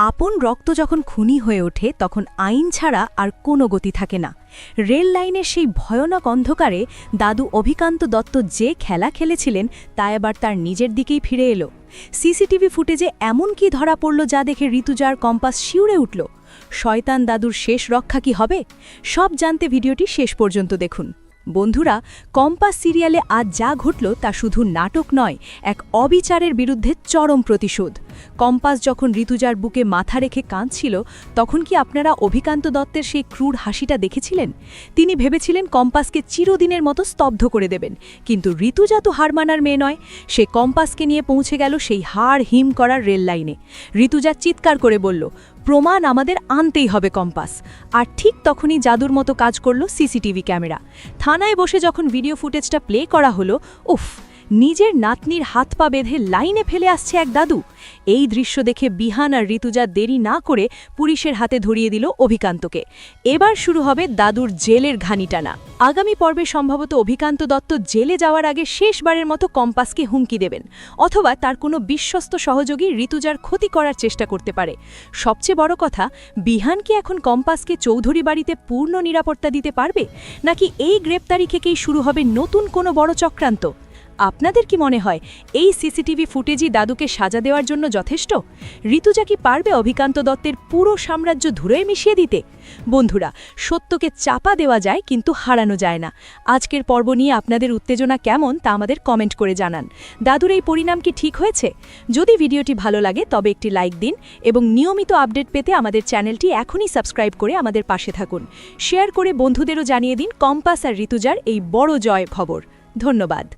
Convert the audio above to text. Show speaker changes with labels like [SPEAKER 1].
[SPEAKER 1] আপন রক্ত যখন খুনি হয়ে ওঠে তখন আইন ছাড়া আর কোনো গতি থাকে না। রেল লাইনের সেই ভয়ানক অন্ধকারে দাদু অভিকান্ত দত্ত যে খেলা খেলেছিলেন তা এবার তার নিজের দিকেই ফিরে এলো। সিসিটিভি ফুটেজে এমন কি ধরা পড়ল যা দেখে ঋতুজার কম্পাস শিউরে উঠল। শয়তান দাদুর শেষ রক্ষা কি হবে? সব জানতে ভিডিওটি শেষ পর্যন্ত দেখুন। বন্ধুরা, কম্পাস সিরিয়ালে আজ যা ঘটল তা শুধু নাটক নয়, এক অবিচারের বিরুদ্ধে চরম প্রতিশোধ। কম্পাস যখন ঋতুজার বুকে মাথা রেখে কাঁদছিল তখন কি আপনারা অভিকান্ত দত্তের সেই ক্রূর হাসিটা দেখেছিলেন? তিনি ভেবেছিলেন কম্পাসকে চিরদিনের মতো স্তব্ধ করে দেবেন, কিন্তু ঋতুজা তো হার মানার মেয়ে নয়। সে কম্পাসকে নিয়ে পৌঁছে গেল সেই হাড় হিম করার রেল লাইনে। ঋতুজা চিৎকার করে বলল, প্রমাণ আমাদের আনতেই হবে কম্পাস। আর ঠিক তখনই জাদুর মতো কাজ করল সিসিটিভি ক্যামেরা। থানায় বসে যখন ভিডিও ফুটেজটা প্লে করা হলো, উফ, নিজের নাতনির হাত পা বেঁধে লাইনে ফেলে আসছে এক দাদু। এই দৃশ্য দেখে বিহান আর ঋতুজা দেরি না করে পুলিশের হাতে ধরিয়ে দিল অভিকান্তকে। এবার শুরু হবে দাদুর জেলের ঘানি টানা। আগামী পর্বে সম্ভবত অভিকান্ত দত্ত জেলে যাওয়ার আগে শেষবারের মতো কম্পাসকে হুমকি দেবেন, অথবা তার কোনো বিশ্বস্ত সহযোগী ঋতুজার ক্ষতি করার চেষ্টা করতে পারে। সবচেয়ে বড় কথা, বিহান কি এখন কম্পাসকে চৌধুরী বাড়িতে পূর্ণ নিরাপত্তা দিতে পারবে, নাকি এই গ্রেপ্তারি থেকেই শুরু হবে নতুন কোনো বড় চক্রান্ত? আপনাদের কি মনে হয় এই সিসিটিভি ফুটেজই দাদুকে সাজা দেওয়ার জন্য যথেষ্ট? ঋতুজা কি পারবে অভিকান্ত দত্তের পুরো সাম্রাজ্য ধুলোয় মিশিয়ে দিতে? বন্ধুরা, সত্যকে চাপা দেওয়া যায় কিন্তু হারানো যায় না। আজকের পর্ব নিয়ে আপনাদের উত্তেজনা কেমন তা আমাদের কমেন্ট করে জানান। দাদুর এই পরিণাম কি ঠিক হয়েছে? যদি ভিডিওটি ভালো লাগে তবে একটি লাইক দিন এবং নিয়মিত আপডেট পেতে আমাদের চ্যানেলটি এখনই সাবস্ক্রাইব করে আমাদের পাশে থাকুন। শেয়ার করে বন্ধুদেরও জানিয়ে দিন কম্পাস আর ঋতুজার এই বড় জয় খবর। ধন্যবাদ।